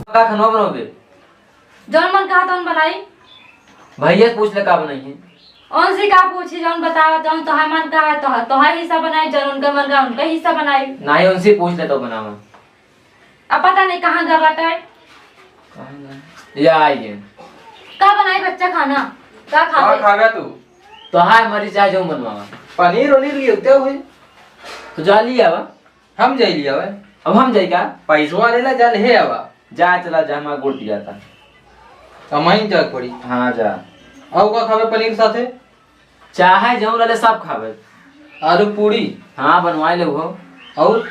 का खाना बनाओगे? जौन मन कहा तौन बनाई। भैया से पूछ ले का बनाई है। कौन सी का पूछी जौन बतावा जौन तोहार मन का है तोहार हिस्सा बनाई, जौन उनका मन का उनका हिस्सा बनाई। नहीं उनसे पूछ ले तो बनावा। अब पता नहीं कहाँ गया बाटे। या आइए। का बनाई बच्चा खाना? का का खागा तू? तो हाय मरी चाहे जो बनवावा। पनीर ओनीर लियोते हुए तो जा लिया बा। हम जाई लिया बा। अब हम जाई का? पैसवा लेला जा ले आवा। जा चला जा हमारा गुड़ दिया था। कमाई जा पड़ी। हाँ जा। और का खावे पनीर साथे? चाहे जो ले सब खावे। आलू पूरी। हाँ बनवाए ले हो। और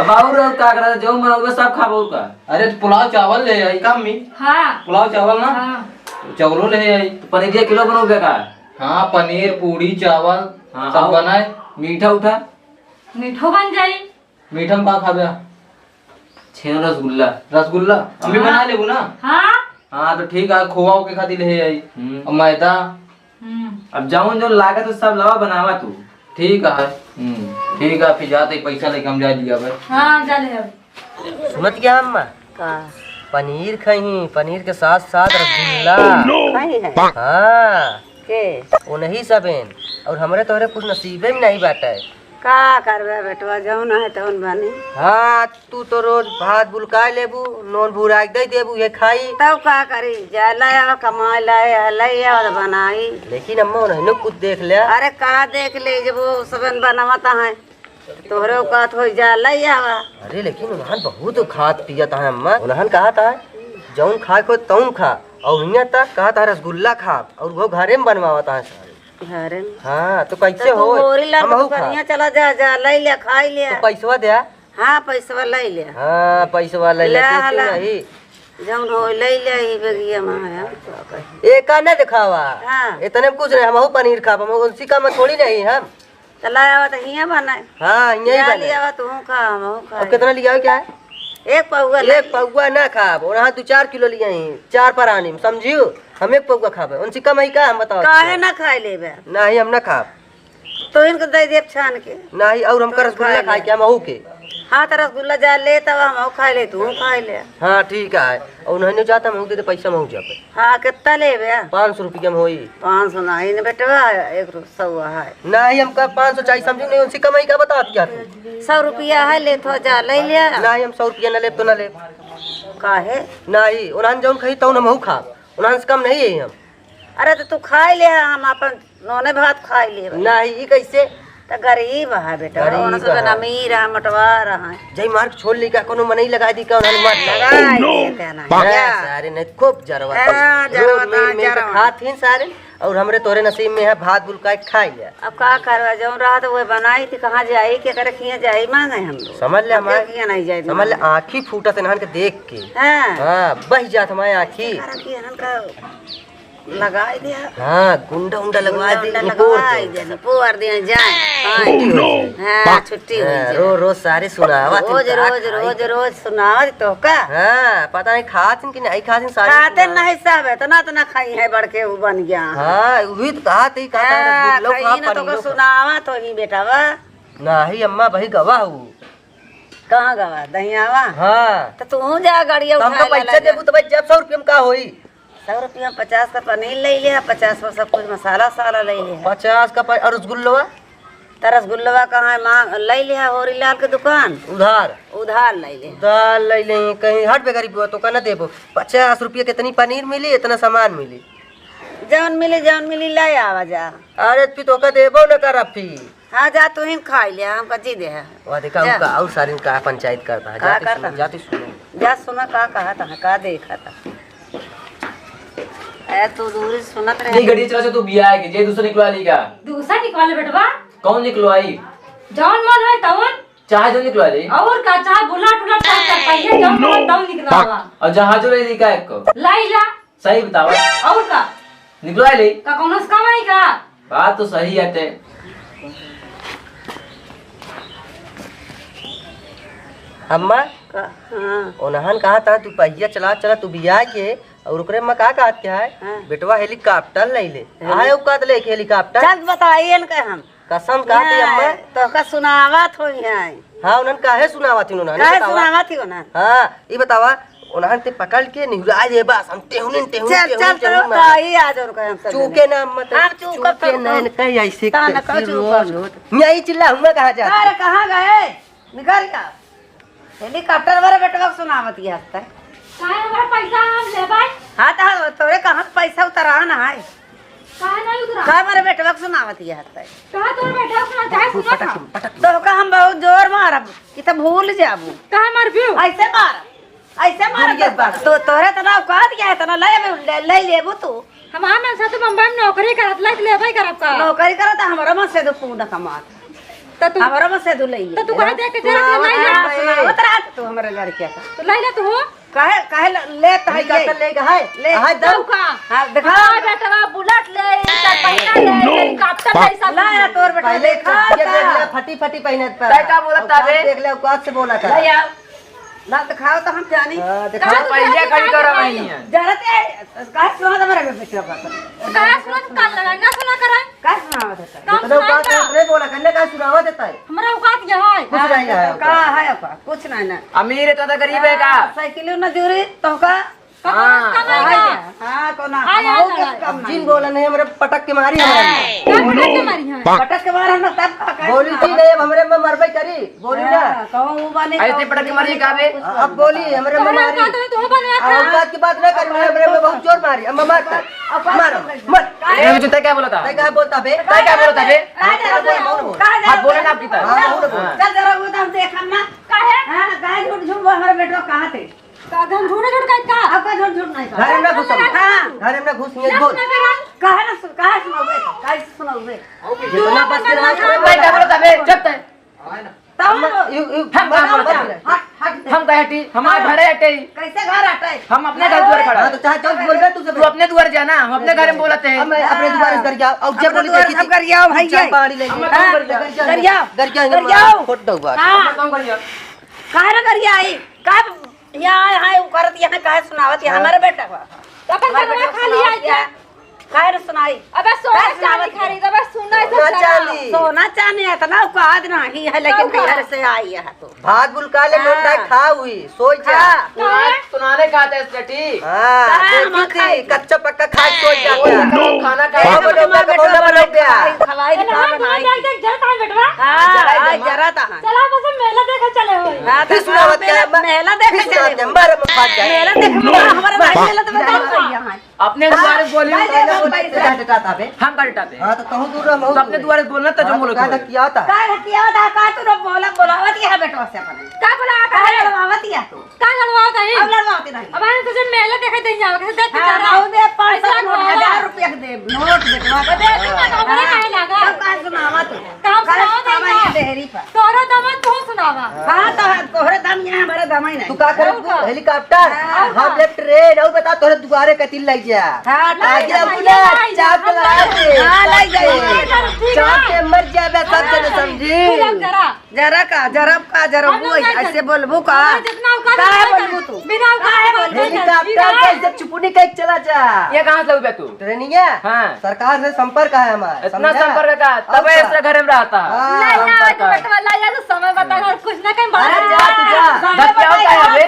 अब और का करा जो बनाओगे सब खाबो का। अरे तो पुलाव चावल ले आई काम में। हाँ पुलाव चावल ना? हाँ। चावलो ले आई। तो पनीर 1 किलो बनोगे का? हाँ पनीर पूरी चावल हाँ, सब बनाए। मीठा उठा मीठो बन जाई। मीठा में का खावे? छेन रसगुल्ला। रसगुल्ला हम भी बना लेबू ना? हाँ हाँ तो ठीक है खोआ के खातिर ले आई। और मैदा। अब जाऊन जो लागे तो सब लवा बनावा तू। ठीक है। ठीक है फिर जाते पैसा लेके हम जा लिया भाई। हाँ चले अब। सुनत क्या अम्मा? का पनीर खही, पनीर के साथ साथ रसगुल्ला। खाई है हाँ के वो नहीं सबेन और हमरे तोहरे कुछ नसीबे में नहीं बाटे। का करबे बेटवा जौन है तौन बनी। हाँ तू तो रोज भात बुलका लेबू नोन भूरा दे देबू ये खाई। तब का करी जा लाया कमा लाया लैया और बनाई। लेकिन अम्मा उन्हें कुछ देख लिया। अरे का देख ले जब वो सबन बनावता है तोहरे औकात हो जा लैया। अरे लेकिन उन्हन बहुत खात पियत है अम्मा। उन्हन कहा था जौन खा को तौन खा और यहाँ तक कहा था रसगुल्ला खा और वो घरे में बनवाता है। घरे में हाँ तो कैसे हो? हम चला जा जा ले लिया खाई लिया। तो पैसवा दे। हाँ पैसा ले लिया। हाँ पैसवा ले ले नहीं जौन हो ले लिया ही बेगिया माया। एक न दिखावा। हाँ। इतने में कुछ नहीं हम पनीर खा हम उसी का में थोड़ी नहीं हम। चला आवा तो हिया बनाए। हाँ यही बने। लिया तू खा हम खा। अब कितना लिया क्या है? एक पौवा एक पौवा ना खाब और यहाँ 2-4 किलो लिया ही 4 पर आनी समझियो। हम एक पौवा खाबे उनसी कम ही का हम बताओ। काहे ना खाई लेबे? नहीं हम ना खाब। तो इनको दे देब छान के। नहीं और हम रसगुल्ला खाए के हम अहू के। हाँ तो रसगुल्ला जा ले तब हम खा ले तू खा ले। हाँ ठीक है और नहीं जाता हम दे पैसा महू जाबे। हाँ कितना लेबे? 500 रुपया में होई। 500 नहीं न बेटवा 100 है। नहीं हमका 500 चाहिए समझी नहीं उनसी कमाई का बता क्या तू? 100 रुपया है ले तो जा ले लिया। नहीं हम 100 रुपया न लेब तो न लेब। काहे? नहीं उन्हन जौन खई तौन हम खा उन्हन से कम नहीं है हम। अरे तो तू खाई ले हम अपन नौने भात खाई ले। नहीं ई कैसे? तो गरीब है बेटा उन से बना अमीर है मटवार है। जय मार्क छोड़ ली का कोनो मनई लगा दी का उन्हन मार लगाई देते ना सारे ने खूब जरवा खातीन सारे और हमरे तोरे नसीब में है भात बुलका खाई लिया। अब का करवा जौन रहा तो वो बनाई थी कहाँ जाई के करे खिया जाई मांगे हम लोग। समझ ले हमारे किया नहीं जाई समझ ले आँखी फूटत इन्हन के देख के। हाँ हाँ बह जात हमारे आँखी। लगाई दिया। हाँ गुंडा उंडा लगवा दी पोर दिया जाए। हाँ छुट्टी रो रोज सारे सुनावा रोज रोज रोज रोज सुनावा तो का। हाँ पता नहीं खातिन कि नहीं खातिन सारे खाते नहीं सब है तना तना खाई है बढ़ के बन गया। हाँ वही तो कहा थी तो सुनावा तो ही बेटा वा नहीं अम्मा भाई गवाह हूँ। कहाँ गवा दहियावा? हाँ तो तू जा गाड़िया उठा पैसा देबू तो भाई जब 100 रुपया में का होई? 100 रुपया 50 का पनीर ले लिया 50 में सब कुछ मसाला साला ले लिया। 50 का और रसगुल्ला रसगुल्ला कहाँ है मांग ले लिया होरी लाल के दुकान उधार उधार ले लिया। उधार ले ले कहीं हट पे गरीब तो कहना देबो 50 रुपया कितनी पनीर मिली इतना सामान मिली। जौन मिली ले आवा जा। अरे फिर तो का देबो न कर फिर। हाँ जा तू ही खा लिया हम कच्ची दे है। वो देखा उनका और सारी का पंचायत करता है जाती सुनो जा सुना का कहा था का देखा था। ए तू दूर सुनत रहे। नहीं गड़ी चला से तू बिया है कि जे दूसरा निकलवा ली का? दूसरा निकवाले बेटवा। कौन निकलवाई? जौन मन है तौन। चाहे जो निकलवा ली। और का चाहे बुलाट उलाट कर पाइए जौन मन तौन निकलवा। और जहाजो ले दी का एक को? लाइला। सही बतावा। और का? निकलवा ली। का कौन सा कमाई का? बात तो सही है ते। अम्मा हाँ उन्हन कहा था तू पहिया चला चला तू बिया के और ओकरे में का कहत क्या है? हाँ। बेटवा हेलीकॉप्टर ले ले आए औकात ले के हेलीकॉप्टर। चल बताइए न हम कसम कहती अम्मा तो का सुनावत हो है। हाँ उन्हन काहे सुनावती उन्हन काहे सुनावत हो ना? हाँ ये बतावा उन्हां ते पकड़ के निहुरा जे बस हम तेहुने चल चल तो काई आ जो कहे हम सब चूके ना मत हाँ, चूका चूके तो- ना कहीं ऐसे ता ना कहो चूका। यही चिल्ला हुआ कहाँ जा अरे कहाँ गए निकल गया हेलीकॉप्टर वाला बेटवा सुनावत ये हफ्ता काहे हमारा पैसा हम लेबै हाँ तो तोरे कहाँ से पैसा उतरा ना है काहे नहीं उतरा कहाँ मेरे बेटवा सुनावत ये हफ्ता काहे तोर बेटा सुना चाहे सुना था तो का हम बहुत जोर मारब कि तो भूल जाबू काहे मार बियो ऐसे मार तो तोरे तना औकात क्या है तना ले लेबू तू हम आम से तो बम्बई में नौकरी करत लाइक लेबै करब का नौकरी करत हमरा में से दो पूरा कमात तो तू हमरा में से दो ले तो तू कहे दे के तेरा नहीं ले सुनावत रहा तू हमारे लड़किया का तो ले ले तू काहे काहे ले तो है हेलीकॉप्टर ले गए ले हां दो का हां दिखा हां बेटा बुलेट ले पैसा ले हेलीकॉप्टर ले सब ला या तोर बेटा पहले देखा ये देख ले फटी फटी पहनत पर तै का बोलत ताबे? देख ले औकात से बोला कर ले आओ ला दिखाओ तो हम जानी हां देखा अच्छा पहले खड़ी करो वही है जरत काहे सुना तो मेरे बेटा का काहे सुना तो कान लगा ना सुना करे काहे सुनावत है काम तो औकात रे बोला करने का सुनावा देता है हमरा औकात ये है कुछ नहीं है का है का कुछ नहीं ना अमीर है तो गरीब है का साइकिल न दूरी तो का हाँ हां कोना हो के कम जिन बोला नहीं हमरे पटक के मारी हमारे के मारी है पटक के मार हम तब का बोली थी नहीं अब हमरे में मरबे करी बोली ना कहूं बने ऐसे पटक के मारी काबे अब बोली हमरे में मारी तू बनवा औकात की बात ना कर हमरे में बहुत जोर मारी अब मारता मारो मत ये जो तै क्या बोला था तै क्या बोलता बे तै क्या बोला था बे का हाथ बोले ना आपकी तरह हां बोल बोल चल जरा वो हम देखम ना काहे हां गाय झूठ झूठ हमारे बेटो कहां थे का धन झूठ झूठ का का अब का झूठ झूठ नहीं घर में घुस हां घर में घुस ये बोल कहे ना सुनाओगे काहे सुनाओगे जितना बस के रहा तै क्या बोला था बे जब तै तब हम कहाँ बोलते हैं? हट हट हम कहे हटी हमारे घर है हटे कैसे घर हटाए हम अपने घर द्वार खड़ा हां तो चाहे चल बोल बे तू तू अपने द्वार जाना हम अपने घर में बोलते हैं अब मैं अपने दोबारा कर जाओ और जब बोली देखी सब कर आओ भाई चार पानी ले हम काम कर जा कर जाओ कर क्या कर जाओ फोटो बात हां काम कर जा काहे ना करिए आई का यहाँ हाय करत यहाँ काहे सुनावत है हमारे बेटा का अपन बनवा खा लिया क्या काहे ना सुनाई अबे सोना चांदी खरीद अबे सुना ना चाली सोना चांदी है तो ना औकात नहीं है लेकिन घर से आई है तो भाग बुलकाले लोंडा खा हुई सोच जा सुनाने का आता है स्टेटी हां देखी थी कच्चा पक्का खा सोच जाता खाना हाँ, का बोलो, मैं बोलो, बोलो, क्या? खवाई खा बनाई जरा बेटवा हां जरा ता चला बस मेला देखे चले होई हां फिर सुनावत क्या है? मेला देखे फिर सुनावत क्या? बारह में फाट जाए मेला देखे हमारे भाई मेला तो बता यहाँ अपने द्वार बोली हां हम कर टाते तो कहूं दूर रहो तो अपने द्वार बोलना तो जो बोलो का किया होता का किया था का तू बोलावत है बेटवा से अपन का बोला का लड़वावत है तू का लड़वा कहीं अब लड़वावत नहीं अब आने तुझे मेला देखे दे जाओ कैसे देख हां आओ दे 500 नोट 1000 रुपया के दे नोट देखवा के दे हमरा काहे लागा तब का सुनावा तू काम सुनाओ दे कामा ये देहरी पर तोरा दम तू सुनावा हां तो तोहरे दम यहाँ हमारे दम ही तू नहीं का कर हेलीकॉप्टर हम लेफ्ट ट्रेन और बता तोरे दुआरे कतिल लग जा हां आगे बुला चाप लगा दे हां लग जाइए चाप के मर जाबे सब जने समझी जरा जरा वो ऐसे बोलबू का जितना औकात काहे बोलबू तू बिना औकात हेलीकॉप्टर कैसे चुपुनी कैसे चला जा ये कहां से लगे तू ट्रेनिंग है हाँ। सरकार से संपर्क है हमारा इतना संपर्क का तब ऐसे घर में रहता नहीं ना बेटवा ला या तो समय बता और कुछ ना कहीं अरे जा तू जा दस क्या होता है अबे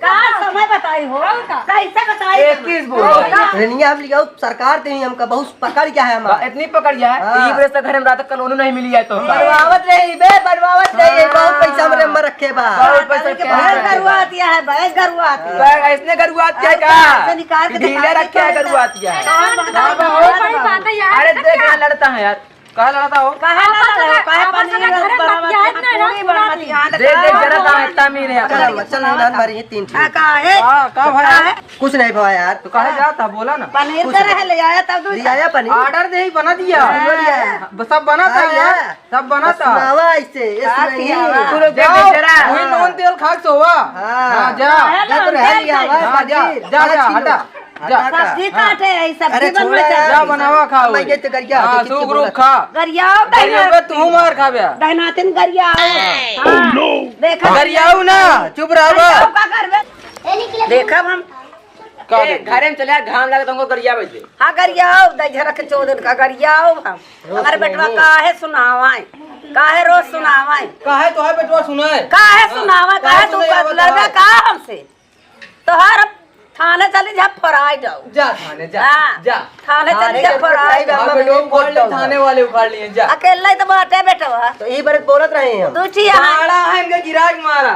कहां समय बताई हो कैसे बताई 21 बोल ट्रेनिंग हम लिया सरकार दे हमका बहुत पकड़ क्या है हमारा इतनी पकड़ जाए हाँ। ये वजह से घर में रहता कानून नहीं मिली है तो बनवावत रही बे बनवावत रही बहुत पैसा मेरे में रखे बा बहुत पैसा क्या भैंस है गरुआ आती है भैंस गरुआ आती है बैग इसने गरुआत क्या ऐसे निकाल का के ढीले रखे है गरुआत क्या है बहुत बड़ी बात है यार अरे देख यहाँ लड़ता है यार कहाँ लड़ता हो काहे ना लड़ो काहे आपस में पनीर घर बनावत मत जाए ना, पूरी बनवत यहाँ देख देख जरा कहाँ इतना मीर है चल चल नहीं मारी ये तीन हां काहे कहाँ भाई कुछ नहीं भाई यार तो कहाँ जाता बोला ना पनीर का रह ले आया तब लिया आया पनीर ऑर्डर दे ही बना दिया सब बना था यार सब बना था सुनावा ऐसे ये सुनाई तू लोग देख देख जरा वही नून तेल खा के हुआ हां जा जा तो रह लिया हुआ हाँ, जा, जा, जा, हटा। जा। सब्जी काटे है सब्जी अरे बनवे छोड़ा जा जा बनावा खाओ मैं ये तो कर गया हाँ सूख रूख खा गरियाओ गरीब तू मार खा बे दहनातिन गरियाओ हां देखा गरियाऊ ना चुप रहो का करबे देखा हम घरे में चले घाम लगे तुमको गरिया बजे हाँ गरियाओ दही रख चौदन का गरियाओ हम हमारे बेटवा काहे सुनावाए काहे रोज सुनावाए काहे तो है बेटवा सुनाए काहे सुनावा काहे तू लड़बे का हमसे तोहार थाने चली जा फराई जाओ। जा थाने जा हाँ। जा थाने चली जा फराई जाओ। थाने वाले उखाड़ लिए जा अकेला ही तो बाटे बेटा तो यही बार बोलत रहे हैं हम। दूठी यहाँ साड़ा है इनका गिराक मारा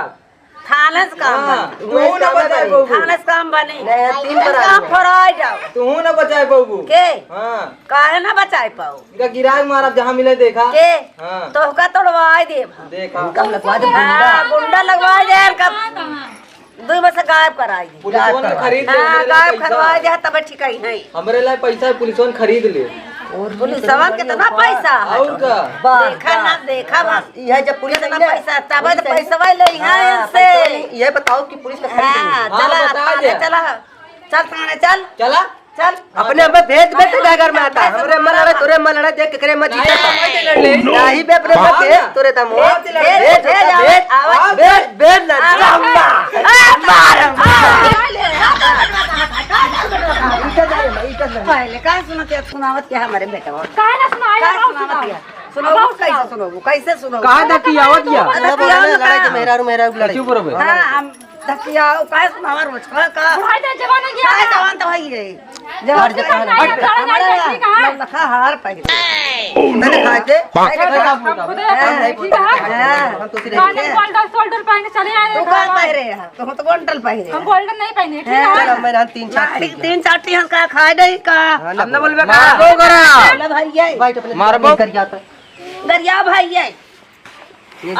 थाने से काम हाँ, बनी। तू ना बचाए बबू थाने से काम बनी नहीं, 3 पर आ काम गए। फराई जाओ। तू ना बचाए बबू के हाँ काहे ना बचाए पाओ इनका गिराक मारा जहाँ मिले देखा के हाँ तो का तोड़वाई दे देखा कम लगवा दे गुंडा लगवाई दे का 2 बस गायब कराई दे। पुलिसों ने खरीद ले हाँ हमरे गायब लिए करवाई पैसा दे तब ठीक है नहीं हमरे लिए पैसा पुलिसों ने खरीद ले पुलिस सवाल कितना पैसा है और का देखा ना देखा बस यह जब पुलिस कितना आई ना, पैसा तब तो पैसा ले यहाँ से ये बताओ कि पुलिस का खरीद हाँ हाँ, चला बता थाने दे। चला चल थाने चल चला चल अपने अब भेज भेज के घर में आता हमरे मन लड़ा तोरे मन लड़ा देख के करे मत जीता नहीं बे अपने मत भेज तोरे तम भेज भेज भेज भेज ना पहले का सुनावत क्या हमारे बेटा काहे ना सुनाई का सुनावत सुनो कैसे सुनो कैसे सुनो कहा था कि आवत या लड़ाई तो मेरा लड़ाई चुप रहो बे। हाँ हम धकिया काहे सुनावा रोज का बुढ़ाई दे जवान हो गया काहे जवान तो है रे हट जा हमारा लखा हार पहले मैंने खाए थे हम तो सिर्फ गोल्डन शोल्डर पहने चले आए तू का पहरे तुम तो गोंडल पहरे हम गोल्डन नहीं पहने ठीक है चलो मैं 3-4 तीन चाटी हम का खाए नहीं का हम ना बोलबे मारबो करा चल भाई ये भाई अपने मारबो। कर जाता दरिया भाई ये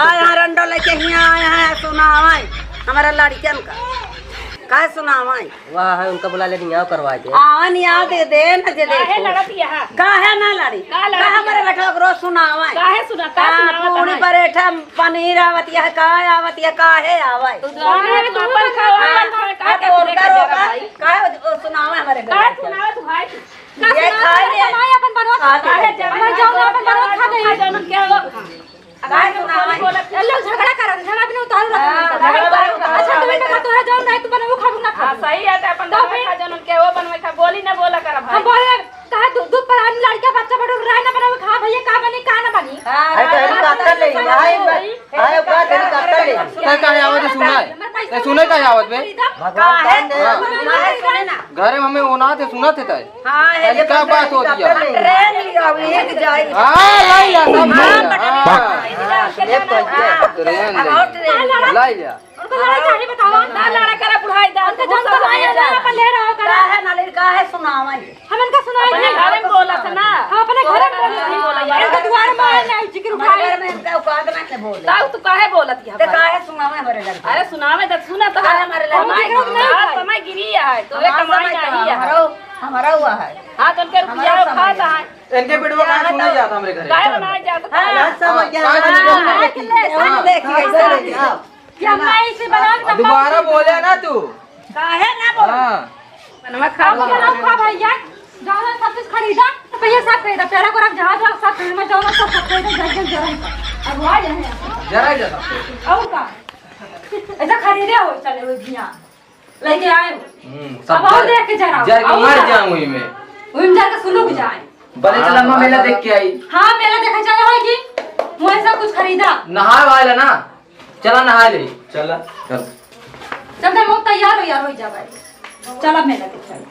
आया रंडो लेके यहाँ आया है सुनावा हमारा लड़कियन का काहे सुनावा वाह है उनका बुला ले यहाँ करवा दे आवन याद दे न जे देखो लड़ती है काहे ना लड़ी काहे हमारे बेटा को रोज सुनावा काहे सुना पूरी परेठा पनीर आवत है काय आवत है काहे आवे काहे सुनावा हमारे बेटा ये खाए रे अपन बनवा काहे जाओ अपन बनवा खा गई काहे सुनावा लोग झगड़ा करन झगड़ा भी उतार अच्छा तुम्हें का तो है जाओ नहीं तो बनवा खाबू ना खा सही है अपन बनवा खा जानन के वो बनवा खा बोली ना बोला कर भाई हम बोले कहा दूध पर आने लड़का बच्चा बड़ा रह ना बनवा खा भैया का बनी का ना बनी अरे तो हेलीकॉप्टर ले आए का हेलीकॉप्टर ले का काहे आवत सुनाए सुने काहे आवत बे भगवान ने काहे सुने ना घरे में हमें ओना थे सुना थे तय हां ये क्या बात होती है ट्रेन अब एक जाई हां लाई ला सब एक तो ट्रेन और ट्रेन लाई जा उनको लड़ाई कहानी बताओ ना लड़ा करा बुढ़ाई दा उनका जन तो आया ना अपन ले रहा करा काहे ना लड़का है सुनावा हम इनका सुनाई नहीं घर में बोला था ना हां अपने घर में बोला यार इनका द्वार में आया नहीं जिक्र उठाए में इनका औकात ना बोल ताऊ तू काहे बोलत है ते काहे सुनावा हमारे लड़का अरे सुनावे तो सुना तो काहे हमारे लड़का समय गिरी है तो एक कमाई नहीं है हमारा हुआ है हां तो उनके रुपया खाता है इनके पेटवा का सुना जाता हमरे घरे काहे बनाए जाता हां समझ गया देखिए क्या मैं इसे बना के दोबारा बोले ना तू काहे ना बोल हां बनवा खा खा भैया जाओ ना सब कुछ खरीदा तो भैया सब खरीदा पेड़ा को रख जहाज सब खरीद में जाओ ना सब खरीदा जल्दी जरा अब आ जाए जरा जा और का ऐसा खरीदे हो चले हुए भिया लेके आए सब अब और देख के जरा जर के मर जाऊं ही में उन जाके सुनो जाए बड़े चला मेला देख के आई हां मेला देखा चला है कि मुझे सब कुछ खरीदा नहाए वाला ना चला नहा ले चला चल जब तक लोग तैयार हो यार हो जा भाई चला मेला देख चल